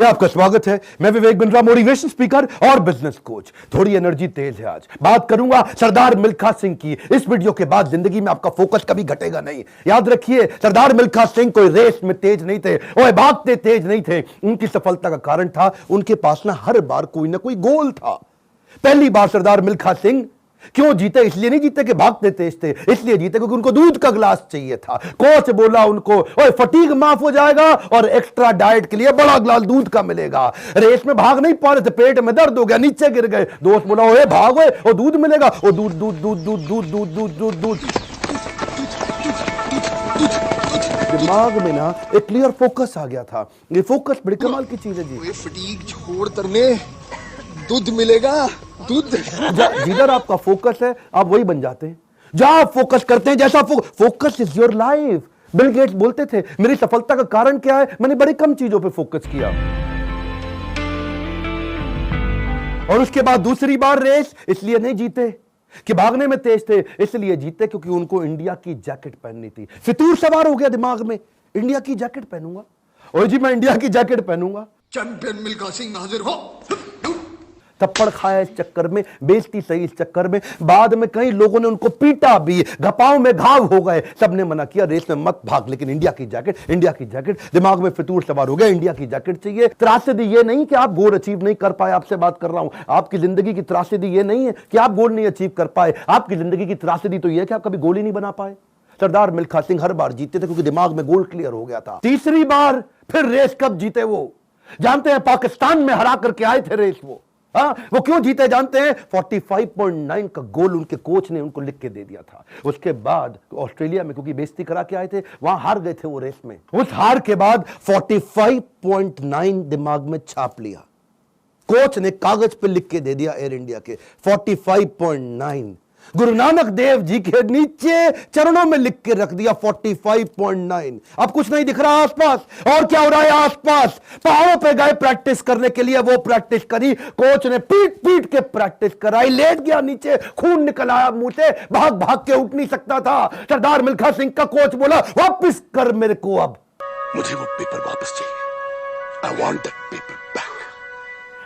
आपका स्वागत है। मैं विवेक बिंद्रा, मोटिवेशन स्पीकर और बिजनेस कोच। थोड़ी एनर्जी तेज है। आज बात करूंगा सरदार मिल्खा सिंह की। इस वीडियो के बाद जिंदगी में आपका फोकस कभी घटेगा नहीं। याद रखिए, सरदार मिल्खा सिंह कोई रेस में तेज नहीं थे, वो भागते तेज नहीं थे। उनकी सफलता का कारण था उनके पास ना हर बार कोई ना कोई गोल था। पहली बार सरदार मिल्खा सिंह क्यों जीते? इसलिए नहीं जीते कि भागते तेज थे, इसलिए जीते क्योंकि उनको दूध का गिलास चाहिए था। कोच बोला उनको, ओए फटीग माफ हो जाएगा और एक्स्ट्रा डाइट के लिए बड़ा गिलास दूध का मिलेगा। रेस में भाग नहीं पा रहे थे, पेट में दर्द हो गया, नीचे गिर गए। दोस्त बोला, ओए भागो और दूध मिलेगा। और दूध दूध दूध दूध दूध दूध दूध दूध दूध दिमाग में ना एक क्लियर फोकस आ गया था। ये फोकस बड़ी कमाल की चीज है जी। फटीग छोड़ तरने दूध मिलेगा, दूध। जिधर आपका फोकस है आप वही बन जाते हैं। जहां आप फोकस करते हैं, जैसा focus is your life. Bill Gates बोलते थे, मेरी सफलता का कारण क्या है? मैंने बड़ी कम चीजों पे फोकस किया। और उसके बाद दूसरी बार रेस इसलिए नहीं जीते कि भागने में तेज थे, इसलिए जीते क्योंकि उनको इंडिया की जैकेट पहननी थी। फितूर सवार हो गया दिमाग में, इंडिया की जैकेट पहनूंगा। और जी मैं इंडिया की जैकेट पहनूंगा। चैंपियन मिल्खा सिंह हाजिर हो। थप्पड़ खाया इस चक्कर में, बेइज्जती सही इस चक्कर में। बाद में कई लोगों ने उनको पीटा भी, घपाव में घाव हो गए। सबने मना किया, रेस में मत भाग, लेकिन इंडिया की जैकेट, इंडिया की जैकेट। दिमाग में फितूर सवार हो गया, इंडिया की जैकेट चाहिए। त्रासदी ये नहीं कि आप गोल अचीव नहीं कर पाए, आपसे बात कर रहा हूं। आपकी जिंदगी की त्रासदी ये नहीं है कि आप गोल नहीं अचीव कर पाए। आपकी जिंदगी की त्रासदी तो यह है कि आप कभी गोल ही नहीं बना पाए। सरदार मिल्खा सिंह हर बार जीते थे क्योंकि दिमाग में गोल क्लियर हो गया था। तीसरी बार फिर रेस कब जीते वो जानते हैं? पाकिस्तान में हरा करके आए थे रेस वो। वो क्यों जीते जानते हैं? 45.9 का गोल उनके कोच ने उनको लिख के दे दिया था। उसके बाद ऑस्ट्रेलिया में क्योंकि बेइज्जती करा के आए थे, वहां हार गए थे वो रेस में। उस हार के बाद 45.9 दिमाग में छाप लिया। कोच ने कागज पे लिख के दे दिया एयर इंडिया के 45.9। गुरु नानक देव जी के नीचे चरणों में लिख के रख दिया 45.9। अब कुछ नहीं दिख रहा आसपास। और क्या हो रहा है आसपास? पहाड़ों पे गए प्रैक्टिस करने के लिए, वो प्रैक्टिस करी। कोच ने पीट पीट के प्रैक्टिस कराई। लेट गया नीचे, खून निकल आया मुंह से, भाग भाग के उठ नहीं सकता था। सरदार मिल्खा सिंह का कोच बोला, वापस कर मेरे को, अब मुझे वो पेपर वापस चाहिए। I want that paper back।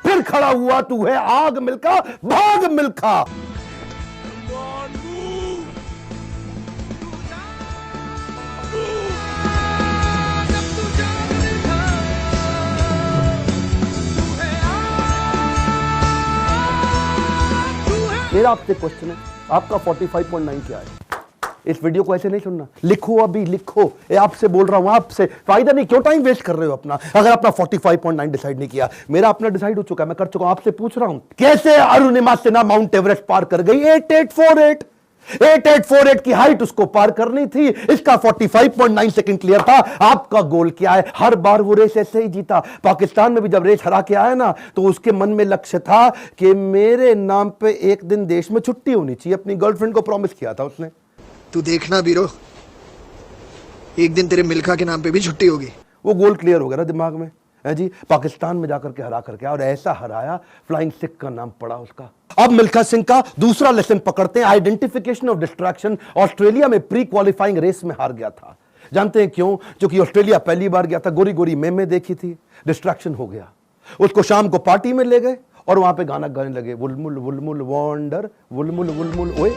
फिर खड़ा हुआ, तू है आग मिल्खा, भाग मिल्खा। मेरा आपसे क्वेश्चन है, आपका 45.9 क्या है? इस वीडियो को ऐसे नहीं सुनना, लिखो, अभी लिखो। आपसे बोल रहा हूं, आपसे। फायदा नहीं, क्यों टाइम वेस्ट कर रहे हो अपना? अगर अपना 45.9 डिसाइड नहीं किया, मेरा अपना डिसाइड हो चुका है, मैं कर चुका हूं। आपसे पूछ रहा हूं, कैसे अरुणिमा सिन्हा माउंट एवरेस्ट पार कर गई? 8848 8848 की हाइट उसको पार करनी थी। इसका 45.9 सेकंड क्लियर था। आपका गोल क्या है? हर बार वो रेस ऐसे ही जीता। पाकिस्तान में भी जब रेस हरा के आया ना, तो उसके मन में लक्ष्य था कि मेरे नाम पे एक दिन देश में छुट्टी होनी चाहिए। अपनी गर्लफ्रेंड को प्रॉमिस किया था उसने। तू देखना बीरो, एक दिन तेरे मिल्खा के नाम पे भी छुट्टी होगी। वो गोल क्लियर हो गया ना दिमाग में, है जी। पाकिस्तान में जाकर के हरा करके, और ऐसा हराया, फ्लाइंग सिख का नाम पड़ा उसका। अब मिल्खा सिंह का दूसरा लेसन पकड़ते हैं, आइडेंटिफिकेशन ऑफ डिस्ट्रैक्शन। ऑस्ट्रेलिया में प्री क्वालिफाइंग रेस में हार गया था। जानते हैं क्यों? क्योंकि ऑस्ट्रेलिया पहली बार गया था, गोरी गोरी मेमे देखी थी, डिस्ट्रैक्शन हो गया। उसको शाम को पार्टी में ले गए और वहां पे गाना गाने लगे, वुलमुल वुलमुल वॉन्डर, वुलमुल वुलमुल ओए।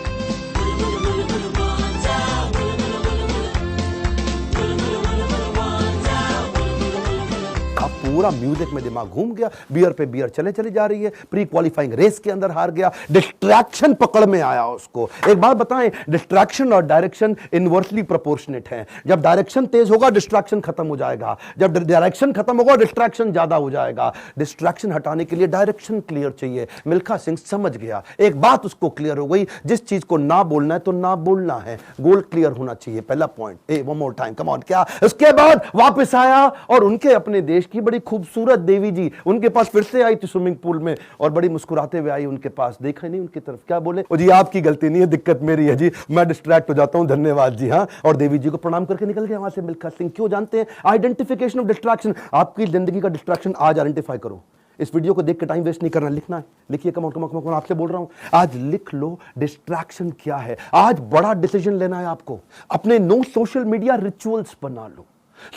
पूरा म्यूजिक में दिमाग घूम गया, बियर पे बियर चले चली जा रही है। प्री क्वालिफाइंग रेस के अंदर हार गया, डिस्ट्रैक्शन पकड़ में आया उसको। एक बात बताएं, डिस्ट्रैक्शन और डायरेक्शन इनवर्सली प्रोपोर्शनेट है। जब डायरेक्शन तेज होगा, डिस्ट्रैक्शन खत्म हो जाएगा। जब डायरेक्शन खत्म होगा, डिस्ट्रैक्शन ज्यादा हो जाएगा। डिस्ट्रैक्शन हटाने के लिए डायरेक्शन क्लियर चाहिए। मिल्खा सिंह समझ गया, एक बात उसको क्लियर हो गई, जिस चीज को ना बोलना है तो ना बोलना है। गोल क्लियर होना चाहिए, पहला point. One more time, come on. क्या? उसके बाद वापस आया और उनके अपने देश की बड़ी खूबसूरत देवी जी उनके पास फिर से आई थी स्विमिंग पूल में, और बड़ी मुस्कुराते हुए आई उनके पास। देखा नहीं उनकी तरफ, क्या बोले? जी आपकी गलती नहीं है, दिक्कत मेरी है जी, मैं डिस्ट्रैक्ट हो जाता हूं, धन्यवाद जी। हाँ, और देवी जी को प्रणाम करके निकल गया वहां से मिल्खा सिंह। क्यों जानते हैं? Identification of distraction. आपकी जिंदगी का डिस्ट्रैक्शन आज आइडेंटिफाई करो। इस वीडियो को देख के टाइम वेस्ट नहीं करना, लिखना है। लिखिए, कम ऑन आपसे बोल रहा हूं, आज लिख लो डिस्ट्रैक्शन क्या है। आज बड़ा डिसीजन लेना है आपको। अपने नो सोशल मीडिया रिचुअल्स बना लो।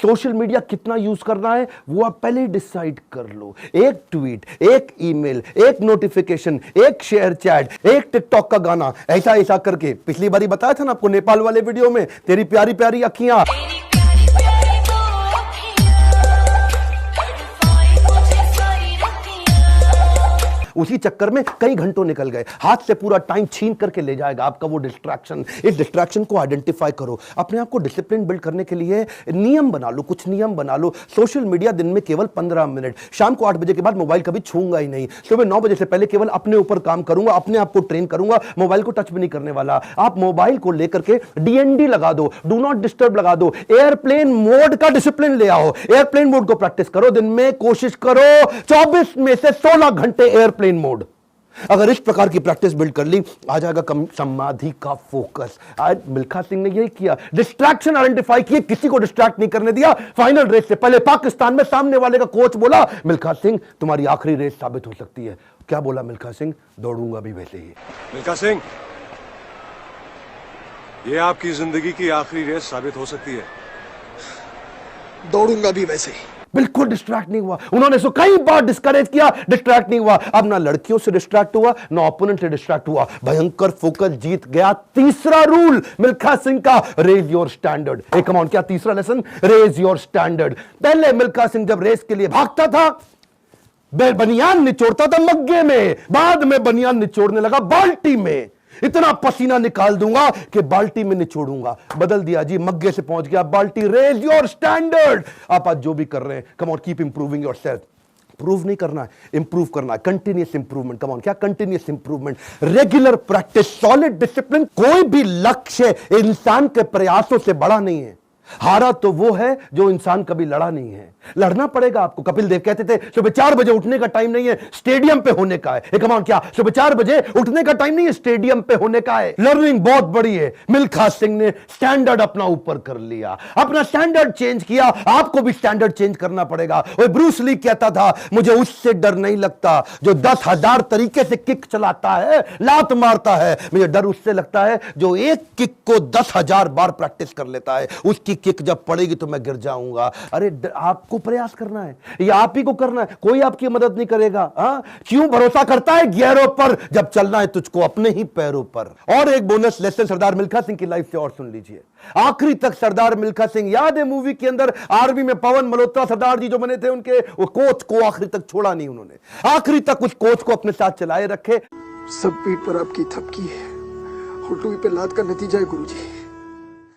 सोशल मीडिया कितना यूज करना है वो आप पहले ही डिसाइड कर लो। एक ट्वीट, एक ईमेल, एक नोटिफिकेशन, एक शेयर चैट, एक टिकटॉक का गाना, ऐसा ऐसा करके। पिछली बारी बताया था ना आपको नेपाल वाले वीडियो में, तेरी प्यारी प्यारी अखियां, उसी चक्कर में कई घंटों निकल गए, हाथ से पूरा टाइम छीन करके ले जाएगा आपका वो डिस्ट्रैक्शन। इस डिस्ट्रैक्शन को आइडेंटिफाई करो, अपने आप को डिसिप्लिन बिल्ड करने के लिए नियम बना लो, कुछ नियम बना लो। सोशल मीडिया दिन में केवल 15 मिनट, शाम को 8 बजे के बाद मोबाइल कभी छूंगा ही नहीं, सुबह 9 बजे से पहले केवल अपने ऊपर काम करूंगा, अपने आप को ट्रेन करूंगा, मोबाइल को टच भी नहीं करने वाला। आप मोबाइल को लेकर के डीएनडी लगा दो, डू नॉट डिस्टर्ब लगा दो, एयरप्लेन मोड का डिसिप्लिन ले आओ, एयरप्लेन मोड को प्रैक्टिस करो। दिन में कोशिश करो 24 में से 16 घंटे एयरप्लेन मोड। अगर इस प्रकार की प्रैक्टिस बिल्ड कर ली, आ जाएगा कम समाधि का फोकस। आज मिल्खा सिंह ने यही किया, डिस्ट्रैक्शन आइडेंटिफाई किए, किसी को डिस्ट्रैक्ट नहीं करने दिया। फाइनल रेस से पहले पाकिस्तान में सामने वाले का कोच बोला, मिल्खा सिंह तुम्हारी आखिरी रेस साबित हो सकती है। क्या बोला मिल्खा सिंह? दौड़ूंगा भी वैसे ही। मिल्खा सिंह, यह आपकी जिंदगी की आखिरी रेस साबित हो सकती है। दौड़ूंगा भी वैसे ही। बिल्कुल डिस्ट्रैक्ट नहीं हुआ। उन्होंने सो कई बार डिस्करेज किया, डिस्ट्रैक्ट नहीं हुआ। अब ना लड़कियों से डिस्ट्रैक्ट हुआ, ना ओपोनेंट से डिस्ट्रैक्ट हुआ, भयंकर फोकस, जीत गया। तीसरा रूल मिल्खा सिंह का, रेज योर स्टैंडर्ड। एक कम ऑन, क्या तीसरा लेसन? Raise your standard. पहले मिल्खा सिंह जब रेस के लिए भागता था, बनियान निचोड़ता था मग्गे में, बाद में बनियान निचोड़ने लगा बाल्टी में। इतना पसीना निकाल दूंगा कि बाल्टी में निचोड़ूंगा। बदल दिया जी, मग्गे से पहुंच गया बाल्टी। Raise your standard. आप आज जो भी कर रहे हैं, come on, keep improving yourself. Prove नहीं करना है, इंप्रूव करना है। Continuous improvement. कम ऑन, क्या continuous improvement? Regular practice, solid discipline. कोई भी लक्ष्य इंसान के प्रयासों से बड़ा नहीं है। हारा तो वो है जो इंसान कभी लड़ा नहीं है। लड़ना पड़ेगा आपको। कपिल देव कहते थे सुबह 4 बजे उठने का टाइम नहीं है, स्टेडियम पे होने का है। कमान, क्या सुबह 4 बजे उठने का टाइम नहीं है, स्टेडियम पे होने का है। लर्निंग बहुत बड़ी है। मिल्खा सिंह ने स्टैंडर्ड अपना ऊपर कर लिया, अपना स्टैंडर्ड चेंज किया। आपको भी स्टैंडर्ड चेंज करना पड़ेगा। और ब्रूस ली कहता था, मुझे उससे डर नहीं लगता जो 10,000 तरीके से किक चलाता है, लात मारता है। मुझे डर उससे लगता है जो एक किक को 10,000 बार प्रैक्टिस कर लेता है। उसकी किक जब पड़ेगी तो मैं गिर जाऊंगा। अरे आपको प्रयास करना है, ये आप ही को करना है, कोई आपकी मदद नहीं करेगा। क्यों भरोसा करता है गियरों पर जब चलना है तुझको अपने ही पैरों पर। और एक बोनस लेसन सरदार मिल्खा सिंह की लाइफ से और सुन लीजिए। आखिरी तक सरदार मिल्खा सिंह, याद है मूवी के अंदर आर्मी में पवन मल्होत्रा सरदार जी जो बने थे, उनके वो कोच को आखिरी तक छोड़ा नहीं उन्होंने। आखिरी तक उस कोच को अपने साथ चलाए रखे। सब पीठ पर आपकी थपकी है, हुटुई पे लात का नतीजा है गुरुजी।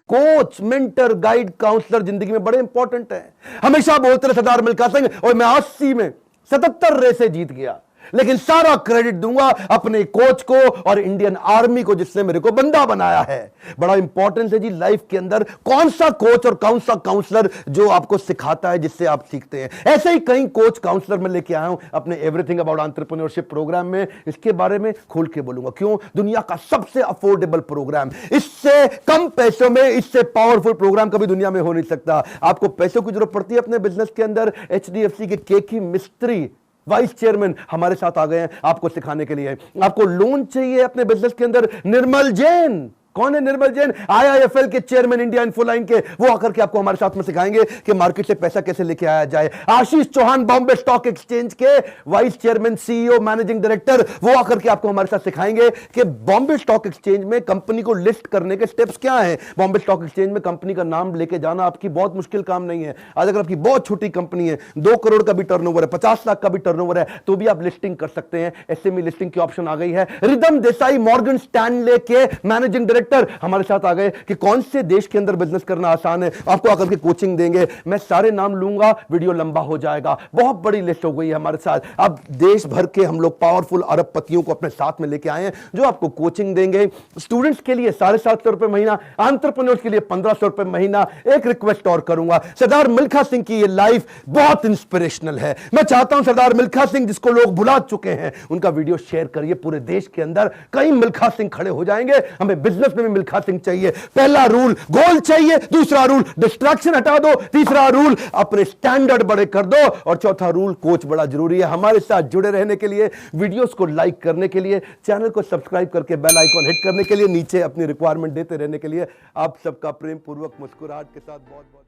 कोच, मेंटर, गाइड, काउंसलर जिंदगी में बड़े इंपॉर्टेंट है। हमेशा बोलते रहे सरदार मिल्खा सिंह, और मैं 80 में 77 रेसे जीत गया, लेकिन सारा क्रेडिट दूंगा अपने कोच को और इंडियन आर्मी को जिसने मेरे को बंदा बनाया है। बड़ा इंपॉर्टेंट है जी लाइफ के अंदर कौन सा कोच और कौन सा काउंसलर जो आपको सिखाता है, जिससे आप सीखते हैं। ऐसे ही कई कोच काउंसलर मैं लेके आया हूं अपने एवरीथिंग अबाउट एंटरप्रेन्योरशिप प्रोग्राम में। इसके बारे में खोल के बोलूंगा। क्यों? दुनिया का सबसे अफोर्डेबल प्रोग्राम, इससे कम पैसों में इससे पावरफुल प्रोग्राम कभी दुनिया में हो नहीं सकता। आपको पैसों की जरूरत पड़ती है अपने बिजनेस के अंदर, HDFC के केकी मिस्त्री वाइस चेयरमैन हमारे साथ आ गए हैं आपको सिखाने के लिए। आपको लोन चाहिए अपने बिजनेस के अंदर, निर्मल जैन। कौन है निर्मल जैन? IIFL के चेयरमैन, इंडिया इन्फोलाइन के। वो आकर के आपको हमारे साथ में सिखाएंगे कि मार्केट से पैसा कैसे लेके आया जाए। आशीष चौहान, बॉम्बे स्टॉक एक्सचेंज के vice chairman, CEO, managing director, वो आकर के आपको हमारे साथ सिखाएंगे कि बॉम्बे स्टॉक एक्सचेंज में कंपनी को लिस्ट करने के स्टेप्स क्या हैं। बॉम्बे स्टॉक एक्सचेंज में कंपनी का नाम लेके जाना आपकी बहुत मुश्किल काम नहीं है। आज अगर आपकी बहुत छोटी कंपनी है, 2 करोड़ का भी टर्नओवर है, 50 लाख का भी टर्नओवर है, तो भी आप लिस्टिंग कर सकते हैं। SME लिस्टिंग की ऑप्शन आ गई है। रिदम देसाई, मॉर्गन स्टैनले के मैनेजिंग डायरेक्टर हमारे साथ आ गए कि कौन से देश के अंदर बिजनेस करना आसान है। आपको आकर के कोचिंग देंगे। मैं सारे नाम लूंगा, वीडियो लंबा हो जाएगा। बहुत बड़ी लिस्ट हो गई है हमारे साथ। अब देश भर के हम लोग पावरफुल अरबपतियों को अपने साथ में लेके आए हैं जो आपको कोचिंग देंगे। स्टूडेंट्स के लिए 750 रुपए महीना, एंटरप्रेन्योर्स के लिए 1500 रुपए महीना। एक रिक्वेस्ट और करूंगा, सरदार मिल्खा सिंह की ये लाइफ बहुत इंस्पिरेशनल है। मैं चाहता हूं सरदार मिल्खा सिंह जिसको लोग भुला चुके हैं, उनका वीडियो शेयर करिए पूरे देश के अंदर। कई मिल्खा सिंह खड़े हो जाएंगे। हमें बिजनेस में भी मिल्खा सिंह चाहिए। पहला रूल गोल चाहिए, दूसरा रूल डिस्ट्रैक्शन हटा दो, तीसरा रूल अपने स्टैंडर्ड बड़े कर दो, और चौथा रूल कोच बड़ा जरूरी है। हमारे साथ जुड़े रहने के लिए, वीडियोस को लाइक करने के लिए, चैनल को सब्सक्राइब करके बेल आइकॉन हिट करने के लिए, नीचे अपनी रिक्वायरमेंट देते रहने के लिए आप सबका प्रेम पूर्वक मुस्कुराहट के साथ बहुत बहुत